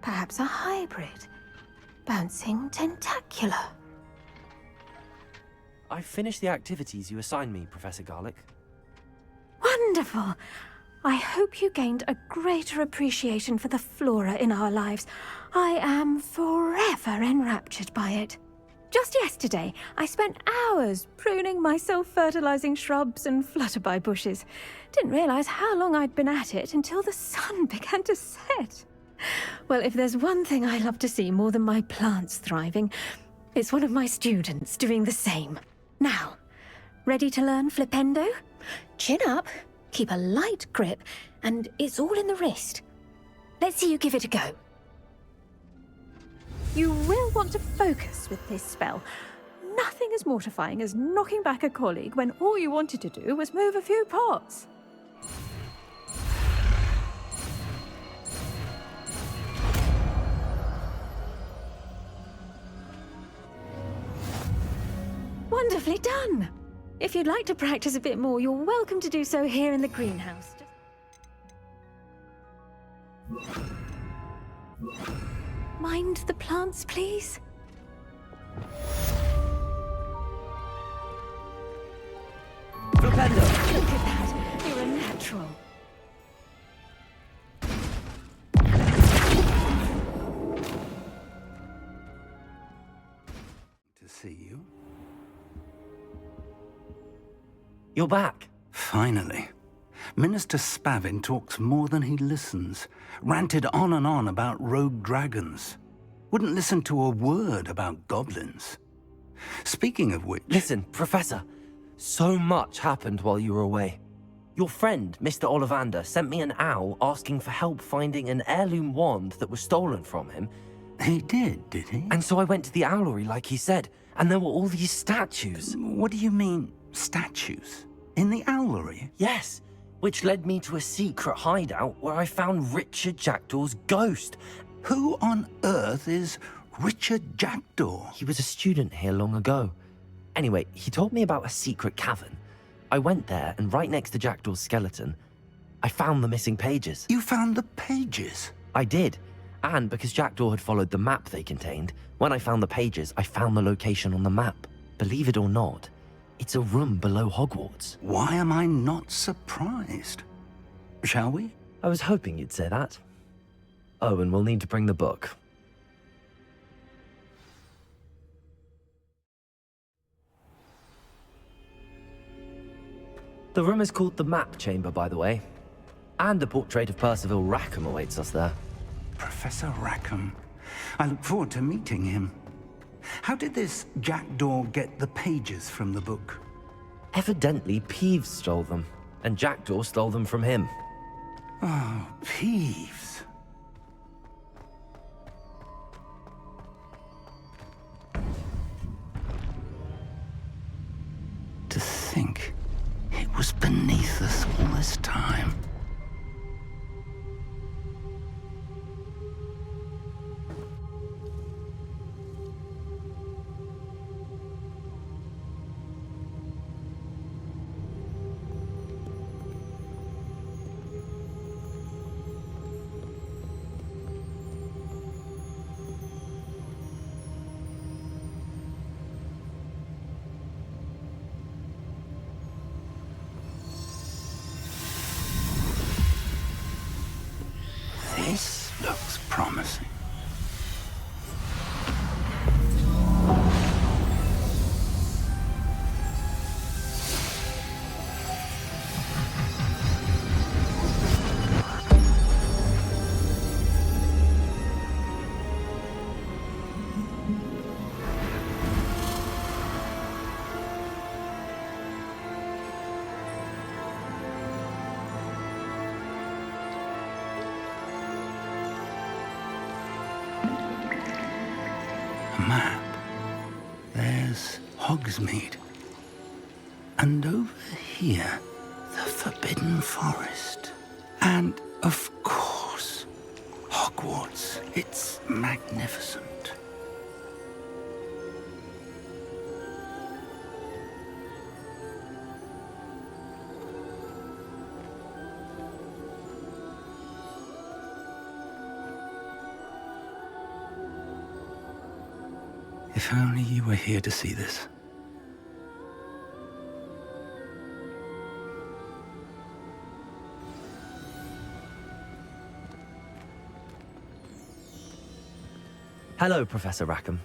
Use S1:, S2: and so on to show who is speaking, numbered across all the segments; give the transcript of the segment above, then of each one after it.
S1: Perhaps a hybrid. Bouncing tentacular.
S2: I finished the activities you assigned me, Professor Garlick.
S1: Wonderful! I hope you gained a greater appreciation for the flora in our lives. I am forever enraptured by it. Just yesterday, I spent hours pruning my self-fertilizing shrubs and flutterby bushes. Didn't realize how long I'd been at it until the sun began to set. Well, if there's one thing I love to see more than my plants thriving, it's one of my students doing the same. Now, ready to learn flipendo? Chin up, keep a light grip, and it's all in the wrist. Let's see you give it a go. You will want to focus with this spell. Nothing as mortifying as knocking back a colleague when all you wanted to do was move a few pots. Wonderfully done! If you'd like to practice a bit more, you're welcome to do so here in the greenhouse. Mind the plants, please.
S2: Flipendo!
S1: Look at that. You're a natural.
S3: To see you.
S2: You're back.
S3: Finally. Minister Spavin talks more than he listens. Ranted on and on about rogue dragons. Wouldn't listen to a word about goblins. Speaking of which...
S2: Listen, Professor. So much happened while you were away. Your friend, Mr. Ollivander, sent me an owl asking for help finding an heirloom wand that was stolen from him.
S3: He did he?
S2: And so I went to the owlery like he said, and there were all these statues.
S3: What do you mean, statues? In the owlery?
S2: Yes, which led me to a secret hideout where I found Richard Jackdaw's ghost.
S3: Who on earth is Richard Jackdaw?
S2: He was a student here long ago. Anyway, he told me about a secret cavern. I went there, and right next to Jackdaw's skeleton, I found the missing pages.
S3: You found the pages?
S2: I did. And because Jackdaw had followed the map they contained, when I found the pages, I found the location on the map. Believe it or not, it's a room below Hogwarts.
S3: Why am I not surprised? Shall we?
S2: I was hoping you'd say that. Oh, and we'll need to bring the book. The room is called the Map Chamber, by the way. And a portrait of Percival Rackham awaits us there.
S3: Professor Rackham. I look forward to meeting him. How did this Jackdaw get the pages from the book?
S2: Evidently, Peeves stole them, and Jackdaw stole them from him.
S3: Oh, Peeves. To think it was beneath us all this time. This looks promising. Map. There's Hogsmeade. And over here, the Forbidden Forest. And, of course, Hogwarts. It's magnificent. If only you were here to see this.
S2: Hello, Professor Rackham.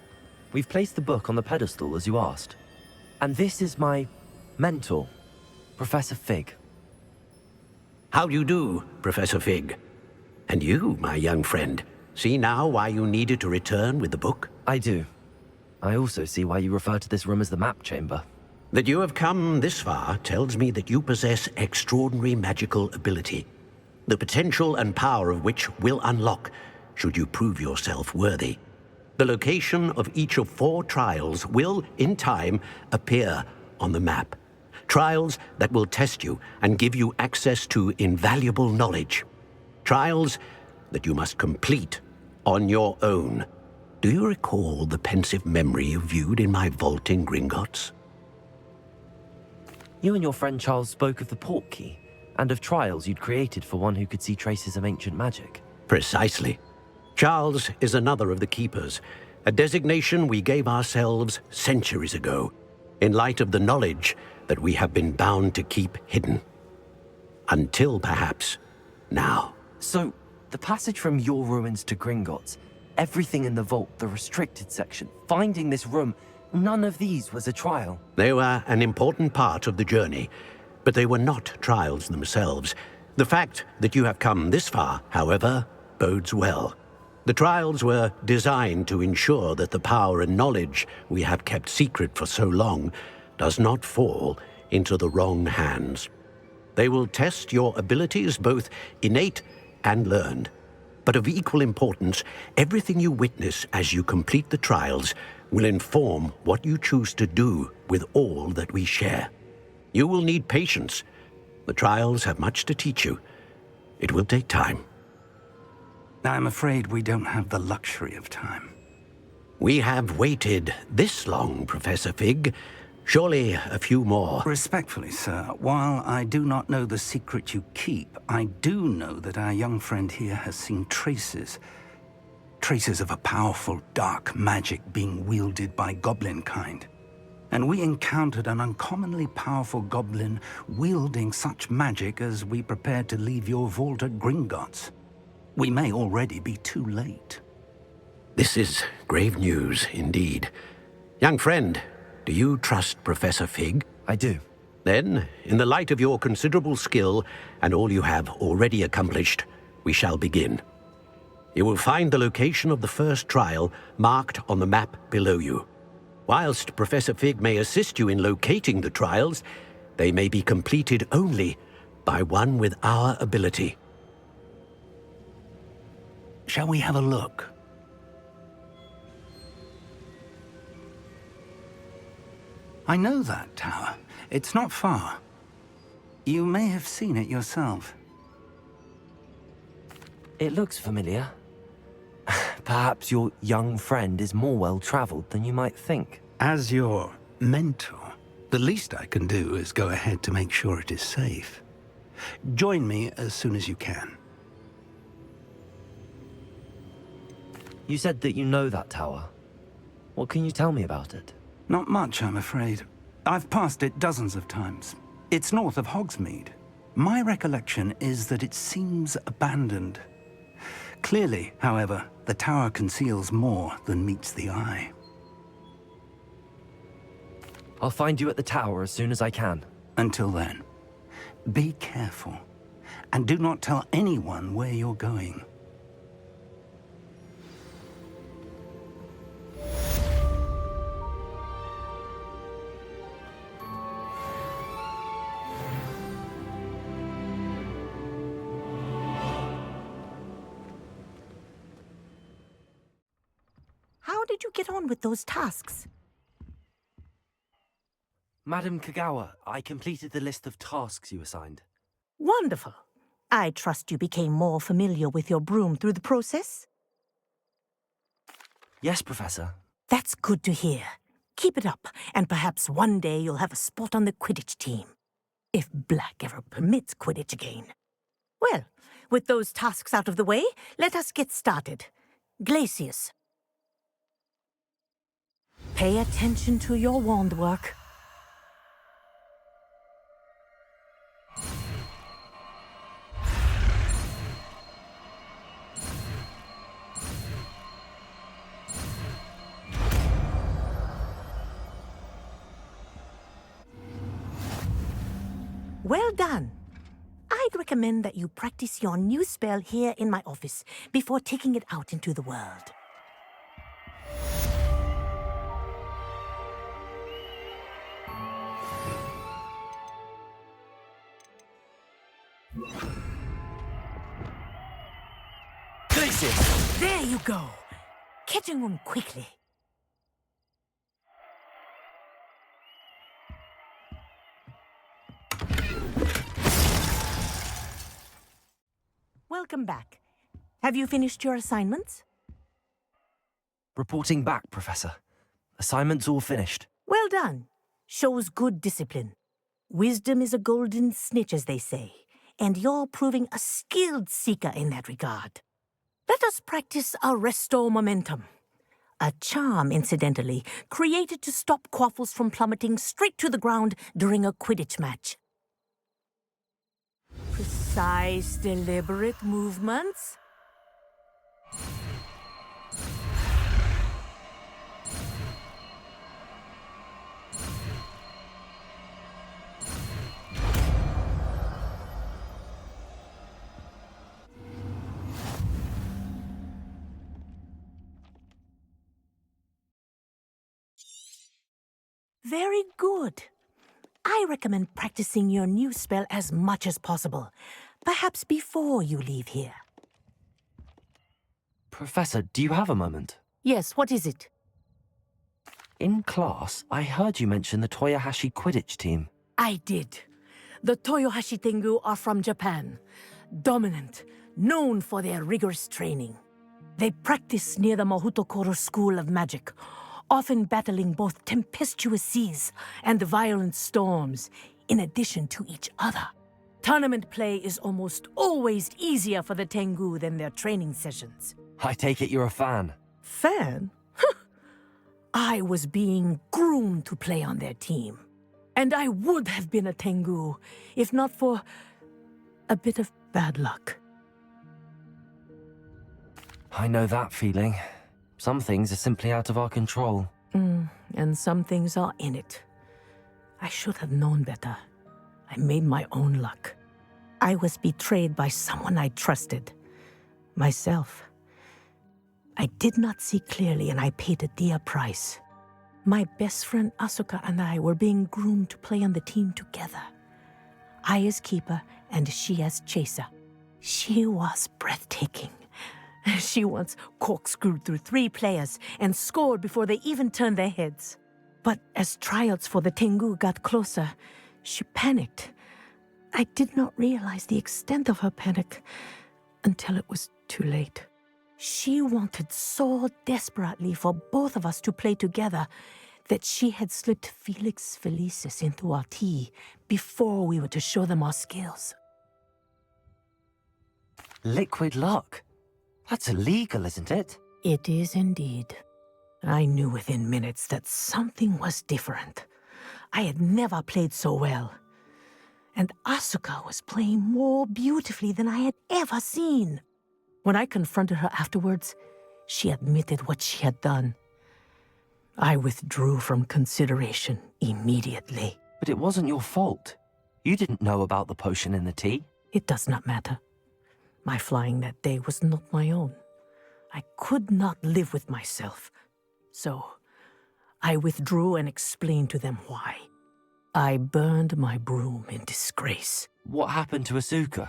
S2: We've placed the book on the pedestal as you asked. And this is my mentor, Professor Fig.
S4: How do you do, Professor Fig? And you, my young friend, see now why you needed to return with the book?
S2: I do. I also see why you refer to this room as the map chamber.
S4: That you have come this far tells me that you possess extraordinary magical ability, the potential and power of which will unlock should you prove yourself worthy. The location of each of 4 trials will, in time, appear on the map. Trials that will test you and give you access to invaluable knowledge. Trials that you must complete on your own. Do you recall the pensive memory you viewed in my vault in Gringotts?
S2: You and your friend Charles spoke of the port key, and of trials you'd created for one who could see traces of ancient magic.
S4: Precisely. Charles is another of the keepers, a designation we gave ourselves centuries ago, in light of the knowledge that we have been bound to keep hidden. Until, perhaps, now.
S2: So, the passage from your ruins to Gringotts, everything in the vault, the restricted section, finding this room, none of these was a trial.
S4: They were an important part of the journey, but they were not trials themselves. The fact that you have come this far, however, bodes well. The trials were designed to ensure that the power and knowledge we have kept secret for so long does not fall into the wrong hands. They will test your abilities, both innate and learned. But of equal importance, everything you witness as you complete the trials will inform what you choose to do with all that we share. You will need patience. The trials have much to teach you. It will take time.
S3: I'm afraid we don't have the luxury of time.
S4: We have waited this long, Professor Fig. Surely a few more.
S3: Respectfully, sir, while I do not know the secret you keep, I do know that our young friend here has seen traces of a powerful dark magic being wielded by goblin kind. And we encountered an uncommonly powerful goblin wielding such magic as we prepared to leave your vault at Gringotts. We may already be too late.
S4: This is grave news indeed. Young friend, do you trust Professor Fig?
S2: I do.
S4: Then, in the light of your considerable skill and all you have already accomplished, we shall begin. You will find the location of the first trial marked on the map below you. Whilst Professor Fig may assist you in locating the trials, they may be completed only by one with our ability.
S3: Shall we have a look? I know that tower. It's not far. You may have seen it yourself.
S2: It looks familiar. Perhaps your young friend is more well-traveled than you might think.
S3: As your mentor, the least I can do is go ahead to make sure it is safe. Join me as soon as you can.
S2: You said that you know that tower. What can you tell me about it?
S3: Not much, I'm afraid. I've passed it dozens of times. It's north of Hogsmeade. My recollection is that it seems abandoned. Clearly, however, the tower conceals more than meets the eye.
S2: I'll find you at the tower as soon as I can.
S3: Until then, be careful, and do not tell anyone where you're going.
S5: How did you get on with those tasks?
S2: Madam Kagawa, I completed the list of tasks you assigned.
S5: Wonderful. I trust you became more familiar with your broom through the process?
S2: Yes, Professor.
S5: That's good to hear. Keep it up, and perhaps one day you'll have a spot on the Quidditch team. If Black ever permits Quidditch again. Well, with those tasks out of the way, let us get started. Glacius. Pay attention to your wand work. Well done. I'd recommend that you practice your new spell here in my office before taking it out into the world.
S2: Places!
S5: There you go. Catching them quickly. Welcome back. Have you finished your assignments?
S2: Reporting back, Professor. Assignment's all finished.
S5: Well done. Shows good discipline. Wisdom is a golden snitch, as they say, and you're proving a skilled seeker in that regard. Let us practice Arresto Momentum. A charm, incidentally, created to stop quaffles from plummeting straight to the ground during a Quidditch match. Precise, deliberate movements. Very good. I recommend practicing your new spell as much as possible, perhaps before you leave here.
S2: Professor, do you have a moment?
S5: Yes, what is it?
S2: In class, I heard you mention the Toyohashi Quidditch team.
S5: I did. The Toyohashi Tengu are from Japan. Dominant, known for their rigorous training. They practice near the Mahutokoro School of Magic, often battling both tempestuous seas and violent storms, in addition to each other. Tournament play is almost always easier for the Tengu than their training sessions.
S2: I take it you're a fan.
S5: Fan? I was being groomed to play on their team. And I would have been a Tengu, if not for a bit of bad luck.
S2: I know that feeling. Some things are simply out of our control.
S5: And some things are in it. I should have known better. I made my own luck. I was betrayed by someone I trusted. Myself. I did not see clearly, and I paid a dear price. My best friend Asuka and I were being groomed to play on the team together. I as keeper, and she as chaser. She was breathtaking. She once corkscrewed through 3 players and scored before they even turned their heads. But as tryouts for the Tengu got closer, she panicked. I did not realize the extent of her panic until it was too late. She wanted so desperately for both of us to play together that she had slipped Felix Felicis into our tea before we were to show them our skills.
S2: Liquid luck? That's illegal, isn't it?
S5: It is indeed. I knew within minutes that something was different. I had never played so well. And Asuka was playing more beautifully than I had ever seen. When I confronted her afterwards, she admitted what she had done. I withdrew from consideration immediately.
S2: But it wasn't your fault. You didn't know about the potion in the tea.
S5: It does not matter. My flying that day was not my own. I could not live with myself. So, I withdrew and explained to them why. I burned my broom in disgrace.
S2: What happened to Asuka?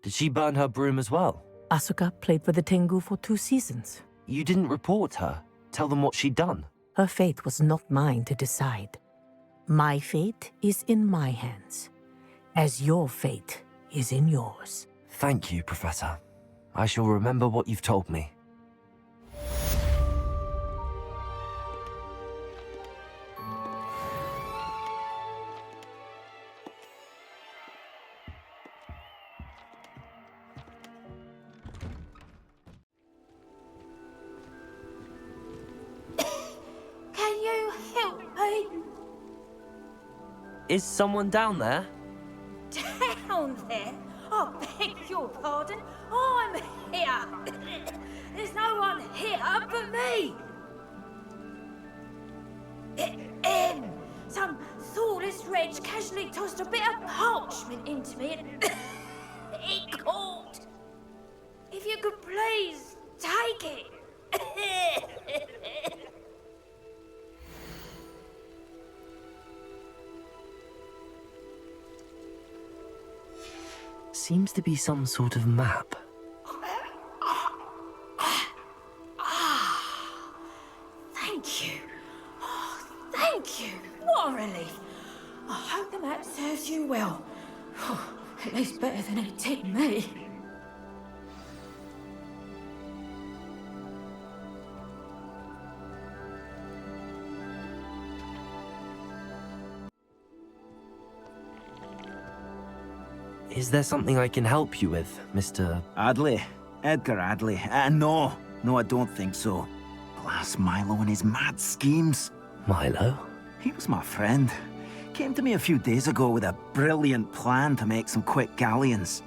S2: Did she burn her broom as well?
S5: Asuka played for the Tengu for 2 seasons.
S2: You didn't report her? Tell them what she'd done?
S5: Her fate was not mine to decide. My fate is in my hands, as your fate is in yours.
S2: Thank you, Professor. I shall remember what you've told me.
S1: Can you
S2: Is someone down there?
S1: Down there? I beg your pardon. I'm here. There's no one here but me. Some thoughtless wretch casually tossed a bit of parchment into me and it caught. If you could please take it.
S2: Seems to be some sort of map.
S1: Thank you. Oh, thank you. What a relief. I hope the map serves you well. At least better than it did me.
S2: Is there something I can help you with, Mr.
S6: Adley? Edgar Adley? No, I don't think so. Blast Milo and his mad schemes.
S2: Milo?
S6: He was my friend. Came to me a few days ago with a brilliant plan to make some quick galleons.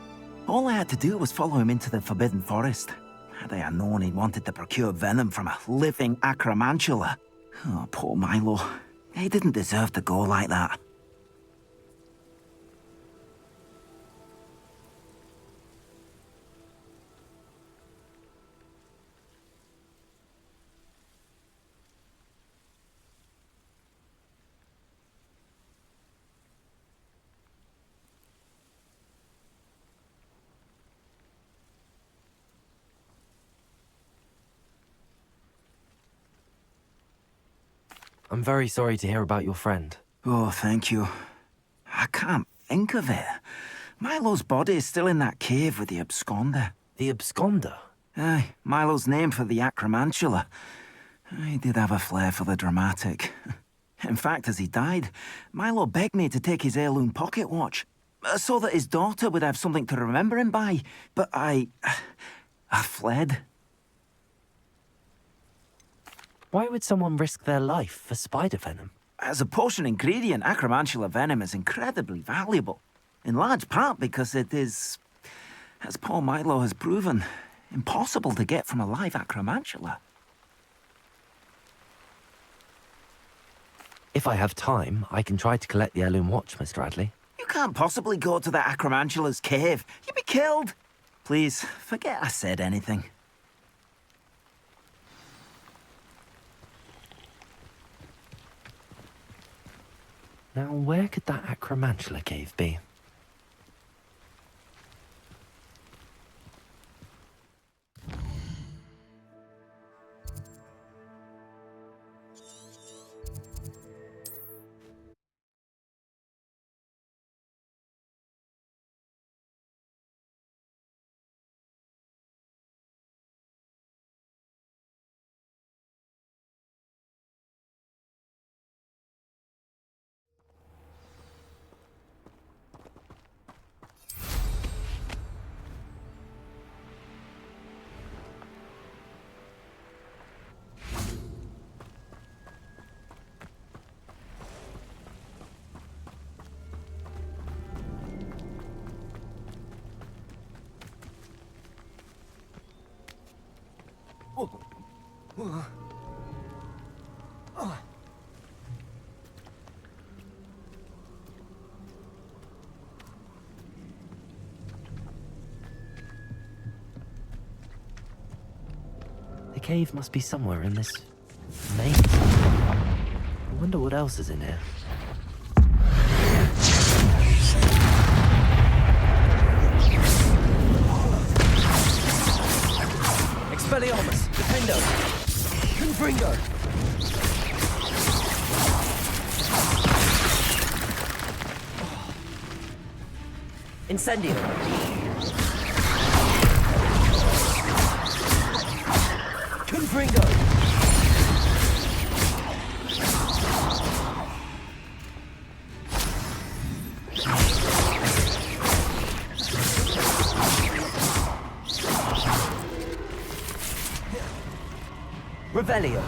S6: All I had to do was follow him into the Forbidden Forest. Had I known he wanted to procure venom from a living acromantula. Oh, poor Milo. He didn't deserve to go like that.
S2: I'm very sorry to hear about your friend.
S6: Oh, thank you. I can't think of it. Milo's body is still in that cave with the absconder.
S2: The absconder?
S6: Aye, Milo's name for the acromantula. He did have a flair for the dramatic. In fact, as he died, Milo begged me to take his heirloom pocket watch, so that his daughter would have something to remember him by. But I fled.
S2: Why would someone risk their life for spider venom?
S6: As a potion ingredient, acromantula venom is incredibly valuable. In large part because it is, as poor Milo has proven, impossible to get from a live acromantula.
S2: If I have time, I can try to collect the heirloom watch, Mr. Adley.
S6: You can't possibly go to the acromantula's cave. You'd be killed. Please, forget I said anything.
S2: Now, where could that acromantula cave be? The cave must be somewhere in this maze. I wonder what else is in here. Expelliarmus! Defendo! Confringo! Incendio! Confringo! Revelio!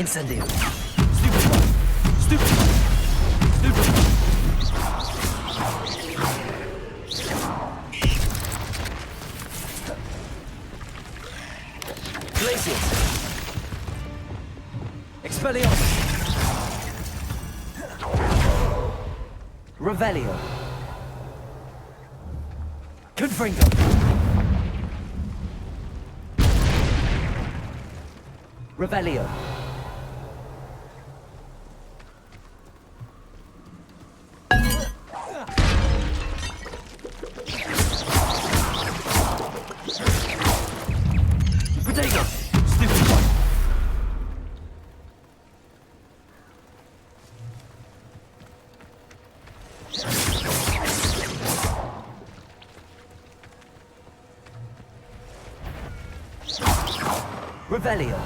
S2: Incendio. Stupefy. Stupefy. Stupefy. Glacius. Expelliarmus. Revelio. Confringo. Revelio. Protego. Stupefy. Revelio.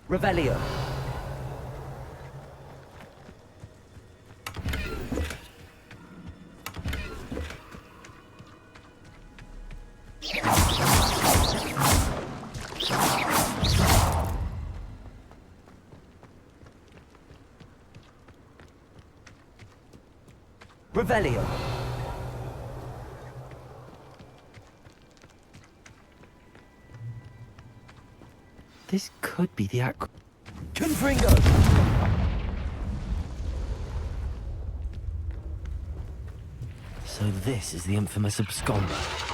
S2: Revelio. Revelio. This could be the Confringo! So this is the infamous absconder.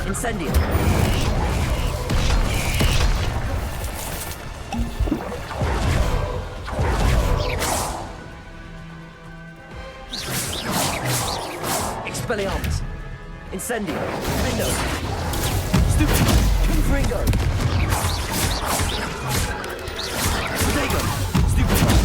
S2: Incendio. Expelliarmus. Incendio. Window. Stupid. Confringo. Protego. Stupefy.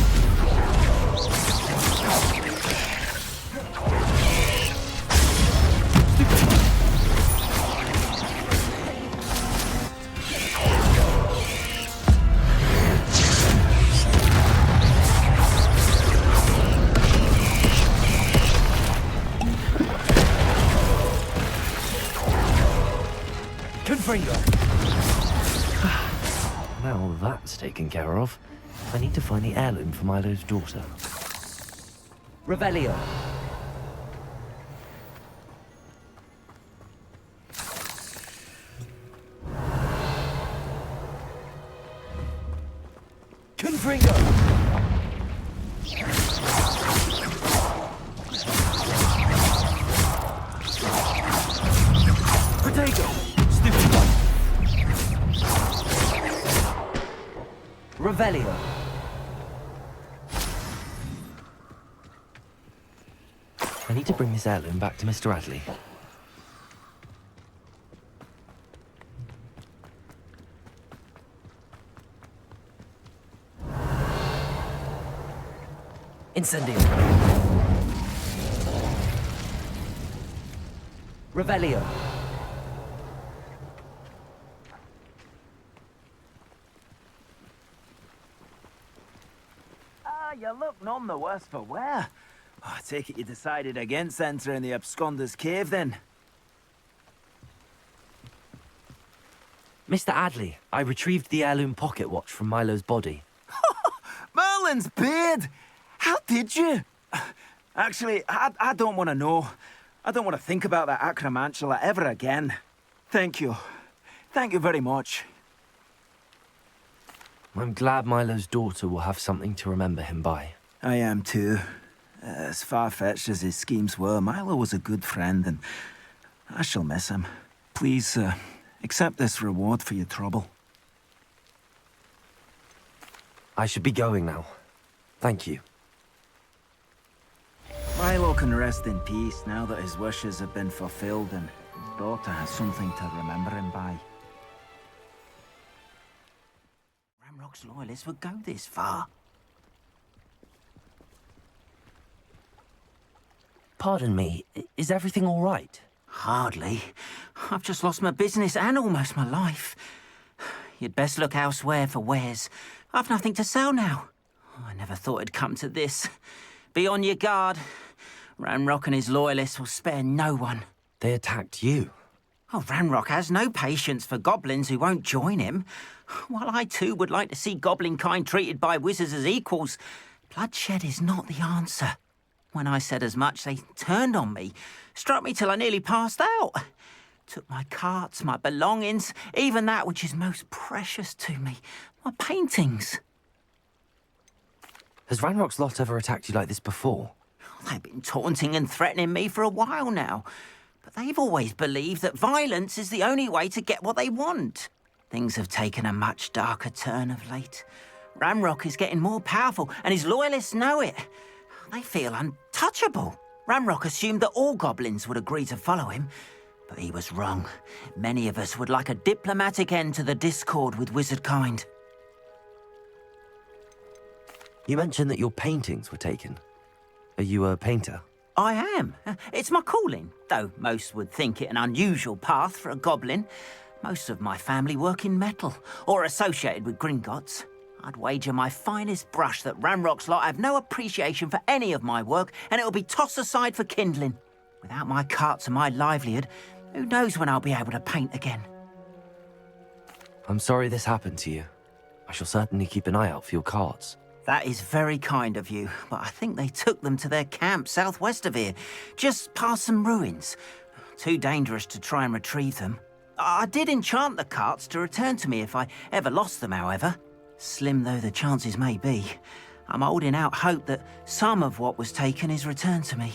S2: Now that's taken care of. I need to find the heirloom for Milo's daughter. Revelio. Confringo. Protego. Stupefy. Revelio. I need to bring this heirloom back to Mr. Radley. Incendio. Revelio.
S6: You look none the worse for wear. Oh, I take it you decided against entering the absconder's cave, then?
S2: Mr. Adley, I retrieved the heirloom pocket watch from Milo's body.
S6: Merlin's beard! How did you? Actually, I don't want to know. I don't want to think about that acromantula ever again. Thank you. Thank you very much.
S2: I'm glad Milo's daughter will have something to remember him by.
S6: I am too. As far-fetched as his schemes were, Milo was a good friend, and I shall miss him. Please, accept this reward for your trouble.
S2: I should be going now. Thank you.
S6: Milo can rest in peace now that his wishes have been fulfilled and his daughter has something to remember him by. Ramrock's loyalists would go this far.
S2: Pardon me, is everything all right?
S6: Hardly. I've just lost my business and almost my life. You'd best look elsewhere for wares. I've nothing to sell now. I never thought it'd come to this. Be on your guard. Ranrock and his loyalists will spare no one.
S2: They attacked you.
S6: Oh, Ranrock has no patience for goblins who won't join him. While I too would like to see goblin kind treated by wizards as equals, bloodshed is not the answer. When I said as much, they turned on me, struck me till I nearly passed out. Took my carts, my belongings, even that which is most precious to me, my paintings.
S2: Has Ranrock's lot ever attacked you like this before?
S6: They've been taunting and threatening me for a while now, but they've always believed that violence is the only way to get what they want. Things have taken a much darker turn of late. Ranrock is getting more powerful, and his loyalists know it. They feel untouchable. Ranrock assumed that all goblins would agree to follow him, but he was wrong. Many of us would like a diplomatic end to the discord with wizard kind.
S2: You mentioned that your paintings were taken. Are you a painter?
S6: I am. It's my calling, though most would think it an unusual path for a goblin. Most of my family work in metal, or associated with Gringotts. I'd wager my finest brush that Ranrock's lot have no appreciation for any of my work, and it'll be tossed aside for kindling. Without my carts and my livelihood, who knows when I'll be able to paint again?
S2: I'm sorry this happened to you. I shall certainly keep an eye out for your carts.
S6: That is very kind of you, but I think they took them to their camp southwest of here, just past some ruins. Too dangerous to try and retrieve them. I did enchant the carts to return to me if I ever lost them, however. Slim though the chances may be, I'm holding out hope that some of what was taken is returned to me.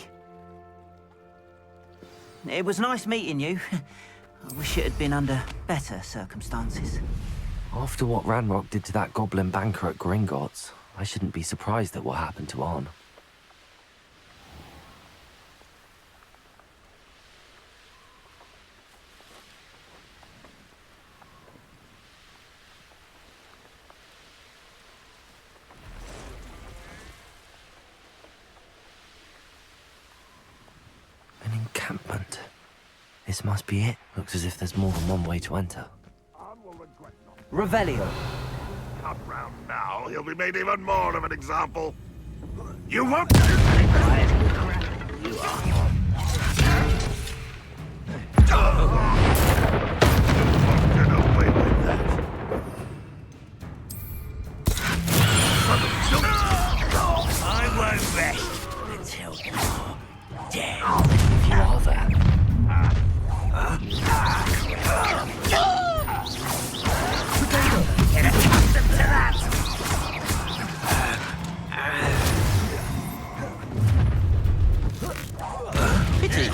S6: It was nice meeting you. I wish it had been under better circumstances.
S2: After what Ranrock did to that goblin banker at Gringotts, I shouldn't be surprised at what happened to Arn. An encampment. This must be it. Looks as if there's more than one way to enter. Revelio.
S7: Come round now, he'll be made even more of an example. You won't... Get away with that. I won't rest until you're dead.
S2: If you are there.
S7: Get accustomed to that!
S6: Pity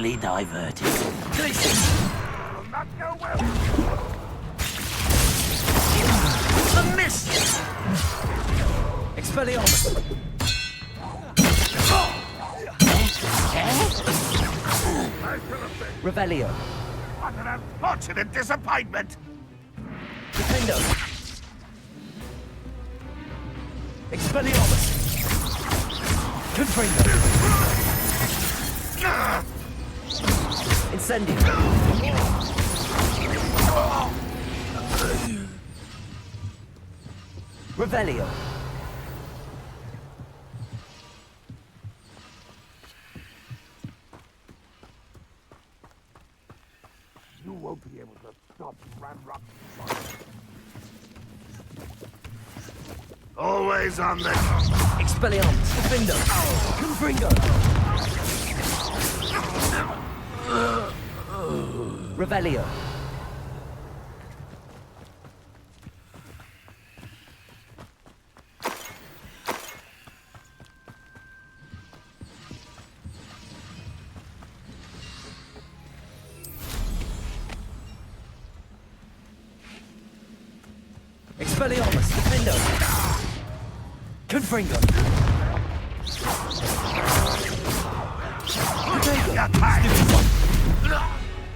S6: easily diverted.
S7: Not go well.
S6: A miss!
S2: Expelliarmus! Revelio!
S7: What an unfortunate disappointment!
S2: Defendo! Expelliarmus! Confringo! Incendio! Revelio!
S7: You won't be able to stop Ranrock's always on the...
S2: Expelliarmus! Defendo! Confringo! Revelio! Expelliarmus! Defendo! Confringo!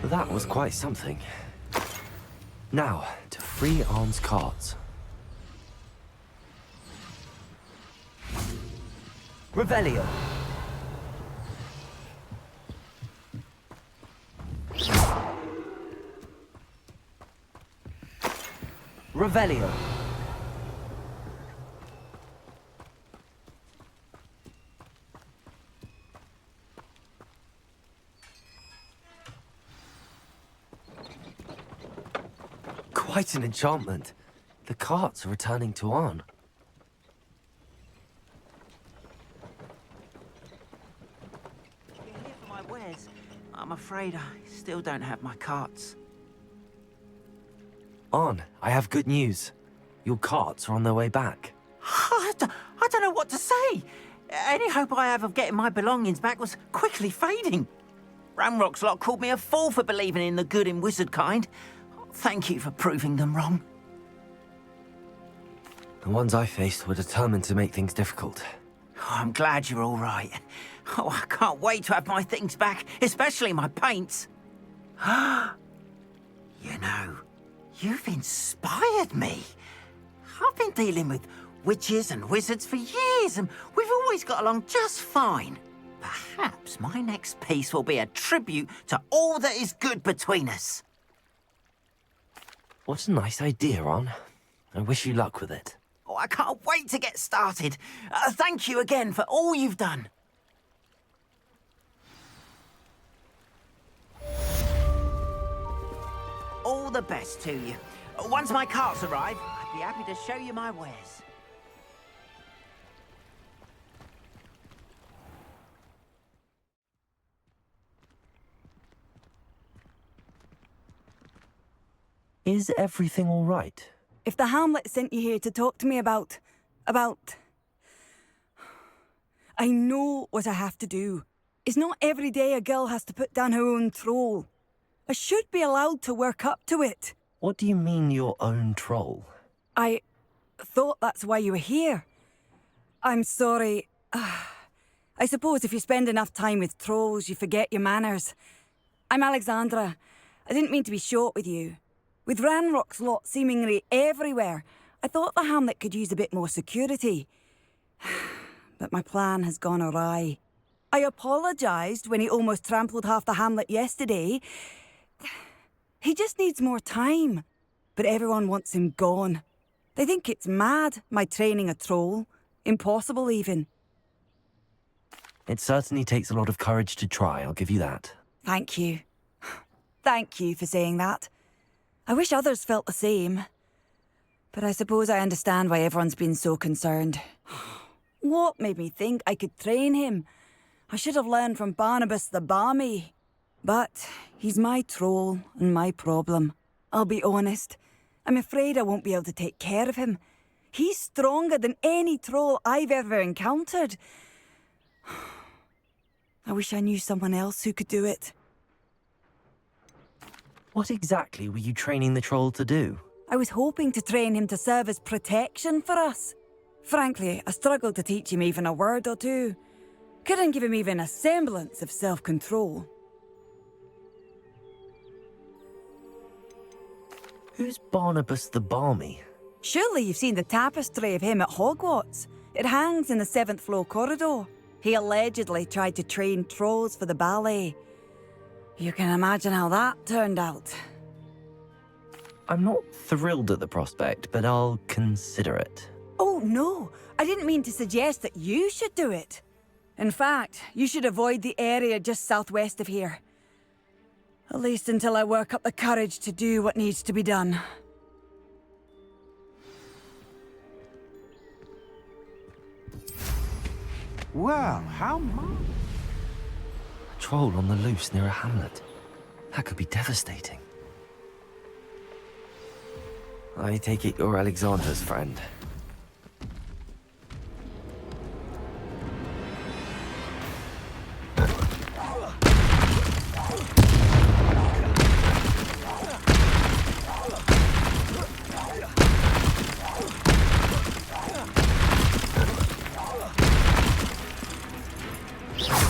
S2: That was quite something. Now, to free Arn's cards. Revelio! Revelio! Quite an enchantment. The carts are returning to Arn.
S6: You're here for my wares. I'm afraid I still don't have my carts.
S2: Arn, I have good news. Your carts are on their way back.
S6: I don't know what to say. Any hope I have of getting my belongings back was quickly fading. Ranrock's lot called me a fool for believing in the good in wizard kind. Thank you for proving them wrong.
S2: The ones I faced were determined to make things difficult.
S6: Oh, I'm glad you're all right. Oh, I can't wait to have my things back, especially my paints. You know, you've inspired me. I've been dealing with witches and wizards for years, and we've always got along just fine. Perhaps my next piece will be a tribute to all that is good between us.
S2: What a nice idea, Arn. I wish you luck with it.
S6: Oh, I can't wait to get started. Thank you again for all you've done. All the best to you. Once my carts arrive, I'd be happy to show you my wares.
S2: Is everything all right?
S8: If the Hamlet sent you here to talk to me about... I know what I have to do. It's not every day a girl has to put down her own troll. I should be allowed to work up to it.
S2: What do you mean, your own troll?
S8: I thought that's why you were here. I'm sorry. I suppose if you spend enough time with trolls, you forget your manners. I'm Alexandra. I didn't mean to be short with you. With Ranrock's lot seemingly everywhere, I thought the Hamlet could use a bit more security. But my plan has gone awry. I apologised when he almost trampled half the Hamlet yesterday. He just needs more time. But everyone wants him gone. They think it's mad, my training a troll. Impossible, even.
S2: It certainly takes a lot of courage to try, I'll give you that.
S8: Thank you. Thank you for saying that. I wish others felt the same. But I suppose I understand why everyone's been so concerned. What made me think I could train him? I should have learned from Barnabas the Barmy. But he's my troll and my problem. I'll be honest. I'm afraid I won't be able to take care of him. He's stronger than any troll I've ever encountered. I wish I knew someone else who could do it.
S2: What exactly were you training the troll to do?
S8: I was hoping to train him to serve as protection for us. Frankly, I struggled to teach him even a word or two. Couldn't give him even a semblance of self-control.
S2: Who's Barnabas the Balmy?
S8: Surely you've seen the tapestry of him at Hogwarts. It hangs in the 7th floor corridor. He allegedly tried to train trolls for the ballet. You can imagine how that turned out.
S2: I'm not thrilled at the prospect, but I'll consider it.
S8: Oh, no. I didn't mean to suggest that you should do it. In fact, you should avoid the area just southwest of here. At least until I work up the courage to do what needs to be done.
S6: Well, how much?
S2: A troll on the loose near a hamlet. That could be devastating. I take it you're Alexandra's friend.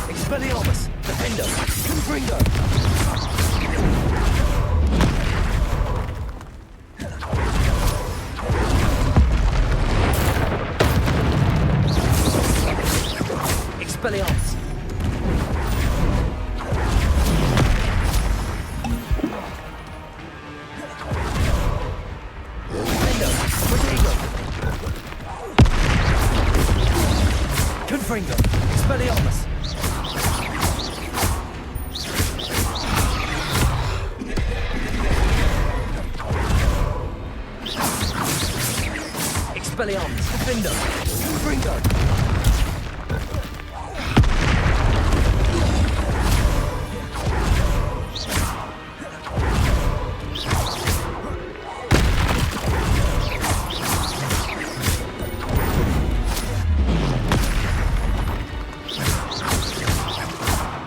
S2: Expelliarmus! Defender! Confringo! Expelliarmus! Defender! Protego! Confringo! Expelliarmus! Expelliarmus, Defender, Confringo!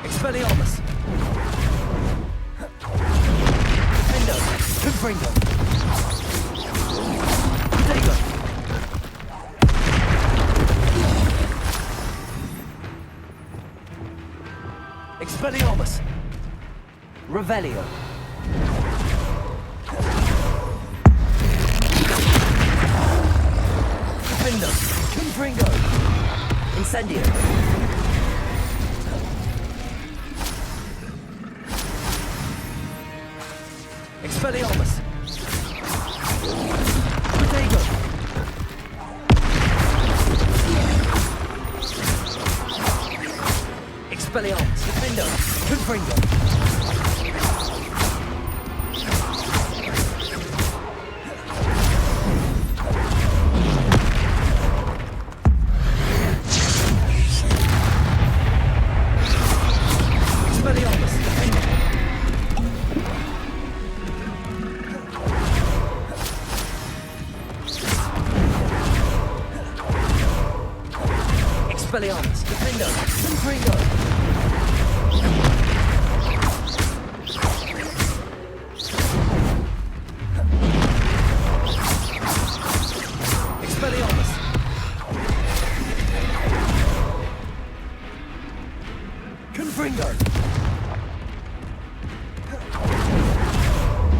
S2: Expelliarmus! Defender, Confringo! Protego! Expelliarmus! Revelio! Defender! Confringo! Incendio! Expelliarmus! Protego! Expelliarmus! Defender! Confringo! Expelliarmus! Defender! Expelliarmus! Defender! Confringo! Expelliarmus! Confringo!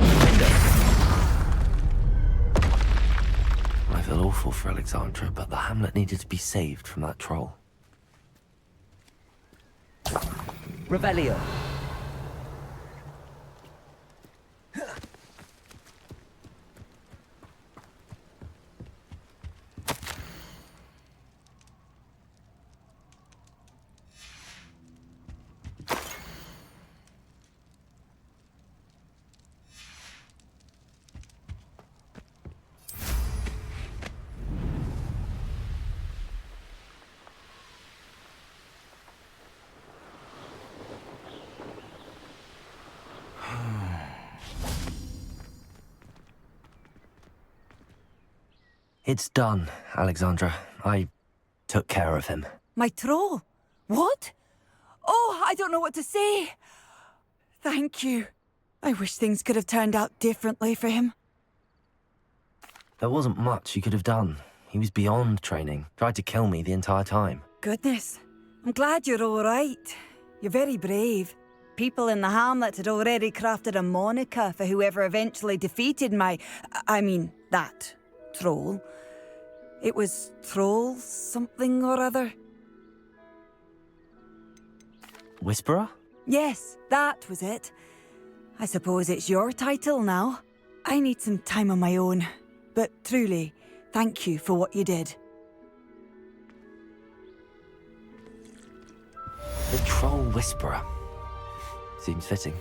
S2: Defender! I feel awful for Alexandra, but the hamlet needed to be saved from that troll. Revelio. It's done, Alexandra. I took care of him.
S8: My troll? What? Oh, I don't know what to say. Thank you. I wish things could have turned out differently for him.
S2: There wasn't much you could have done. He was beyond training, tried to kill me the entire time.
S8: Goodness. I'm glad you're all right. You're very brave. People in the hamlet had already crafted a moniker for whoever eventually defeated that troll. It was Troll something or other.
S2: Whisperer?
S8: Yes, that was it. I suppose it's your title now. I need some time on my own. But truly, thank you for what you did.
S2: The Troll Whisperer. Seems fitting.